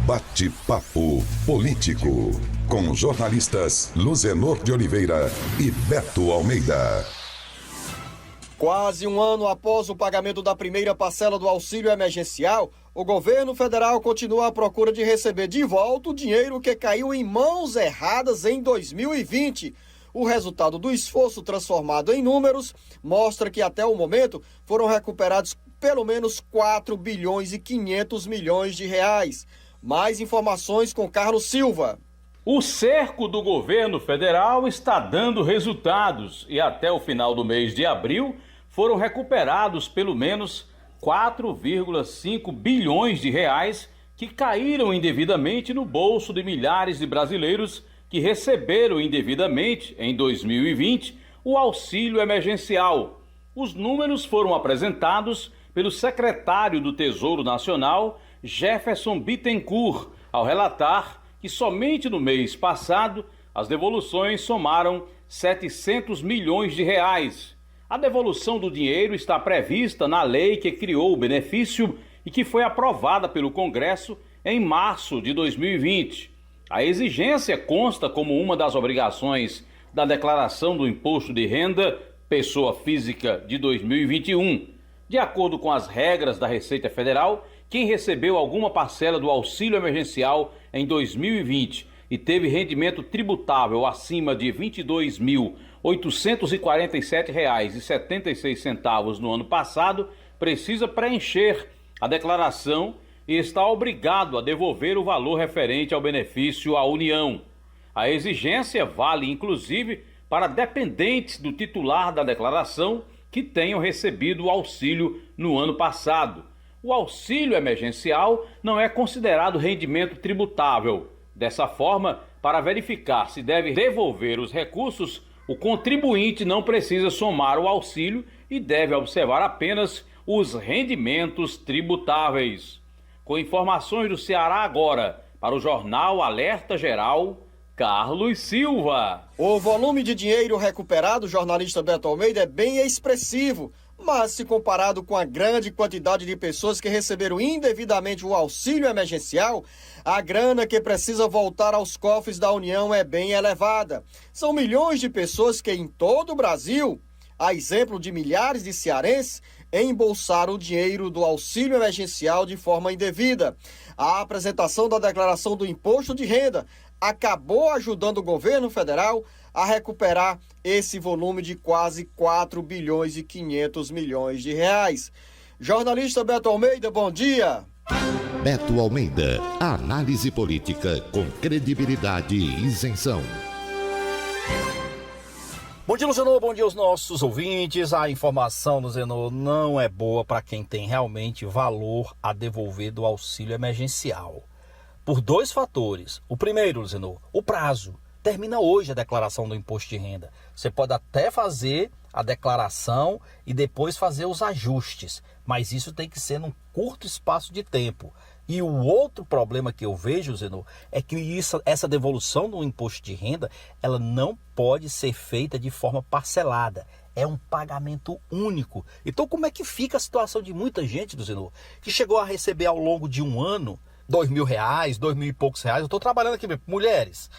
Bate-papo político com jornalistas Luzenor de Oliveira e Beto Almeida. Quase um ano após o pagamento da primeira parcela do auxílio emergencial, o governo federal continua à procura de receber de volta o dinheiro que caiu em mãos erradas em 2020. O resultado do esforço transformado em números mostra que até o momento foram recuperados pelo menos 4 bilhões e 500 milhões de reais. Mais informações com Carlos Silva. O cerco do governo federal está dando resultados e até o final do mês de abril foram recuperados pelo menos 4,5 bilhões de reais que caíram indevidamente no bolso de milhares de brasileiros que receberam indevidamente em 2020 o auxílio emergencial. Os números foram apresentados pelo secretário do Tesouro Nacional, Jefferson Bittencourt, ao relatar que somente no mês passado as devoluções somaram 700 milhões de reais. A devolução do dinheiro está prevista na lei que criou o benefício e que foi aprovada pelo Congresso em março de 2020. A exigência consta como uma das obrigações da Declaração do Imposto de Renda Pessoa Física de 2021. De acordo com as regras da Receita Federal, quem recebeu alguma parcela do auxílio emergencial em 2020 e teve rendimento tributável acima de R$ 22.847,76 no ano passado, precisa preencher a declaração e está obrigado a devolver o valor referente ao benefício à União. A exigência vale, inclusive, para dependentes do titular da declaração que tenham recebido o auxílio no ano passado. O auxílio emergencial não é considerado rendimento tributável. Dessa forma, para verificar se deve devolver os recursos, o contribuinte não precisa somar o auxílio e deve observar apenas os rendimentos tributáveis. Com informações do Ceará agora, para o Jornal Alerta Geral, Carlos Silva. O volume de dinheiro recuperado, jornalista Beto Almeida, é bem expressivo, mas se comparado com a grande quantidade de pessoas que receberam indevidamente o auxílio emergencial, a grana que precisa voltar aos cofres da União é bem elevada. São milhões de pessoas que em todo o Brasil, a exemplo de milhares de cearenses, embolsaram o dinheiro do auxílio emergencial de forma indevida. A apresentação da declaração do imposto de renda acabou ajudando o governo federal a recuperar esse volume de quase 4 bilhões e 500 milhões de reais. Jornalista Beto Almeida, bom dia. Beto Almeida, análise política com credibilidade e isenção. Bom dia, Luzenor, bom dia aos nossos ouvintes. A informação, Luzenor, não é boa para quem tem realmente valor a devolver do auxílio emergencial. Por 2 fatores. O primeiro, Luzenor, o prazo. Termina hoje a declaração do imposto de renda. Você pode até fazer a declaração e depois fazer os ajustes, mas isso tem que ser num curto espaço de tempo. E o outro problema que eu vejo, Zenor, é que essa devolução do imposto de renda, ela não pode ser feita de forma parcelada. É um pagamento único. Então como é que fica a situação de muita gente, Zenor, que chegou a receber ao longo de um ano R$2.000, R$2.000 e poucos reais? Eu estou trabalhando aqui, mulheres.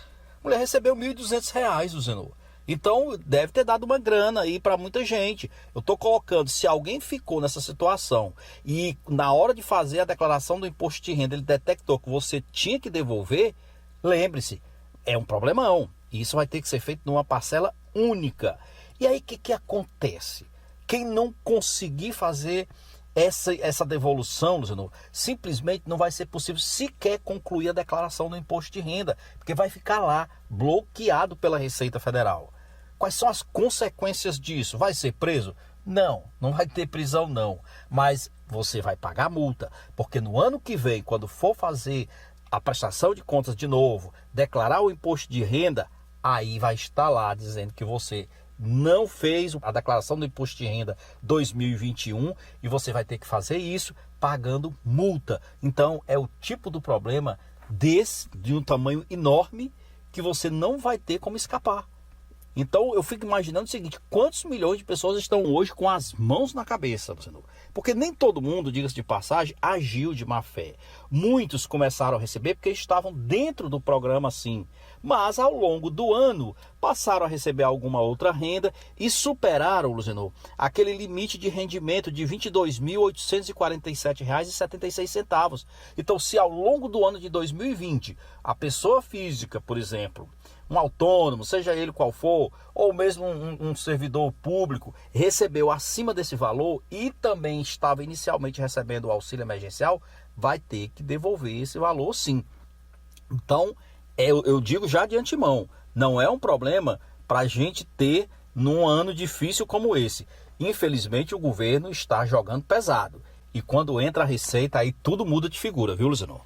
Mulher recebeu R$1.200, Zenor. Então deve ter dado uma grana aí para muita gente. Eu estou colocando, se alguém ficou nessa situação e na hora de fazer a declaração do imposto de renda ele detectou que você tinha que devolver, lembre-se, é um problemão. Isso vai ter que ser feito numa parcela única. E aí o que acontece? Quem não conseguir fazer essa devolução, Luzenor, simplesmente não vai ser possível sequer concluir a declaração do imposto de renda, porque vai ficar lá bloqueado pela Receita Federal. Quais são as consequências disso? Vai ser preso? Não, não vai ter prisão não, mas você vai pagar multa, porque no ano que vem, quando for fazer a prestação de contas de novo, declarar o imposto de renda, aí vai estar lá dizendo que você não fez a declaração do imposto de renda 2021 e você vai ter que fazer isso pagando multa. Então é o tipo do problema de um tamanho enorme que você não vai ter como escapar. Então eu fico imaginando o seguinte, quantos milhões de pessoas estão hoje com as mãos na cabeça, Luciano? Porque nem todo mundo, diga-se de passagem, agiu de má fé. Muitos começaram a receber porque estavam dentro do programa sim, mas ao longo do ano passaram a receber alguma outra renda e superaram, Luciano, aquele limite de rendimento de R$ 22.847,76. Então, se ao longo do ano de 2020, a pessoa física, por exemplo, um autônomo, seja ele qual for, ou mesmo um servidor público, recebeu acima desse valor e também estava inicialmente recebendo o auxílio emergencial, vai ter que devolver esse valor sim. Então, eu digo já de antemão, não é um problema para a gente ter num ano difícil como esse. Infelizmente, o governo está jogando pesado. E quando entra a receita, aí tudo muda de figura, viu, Luciano?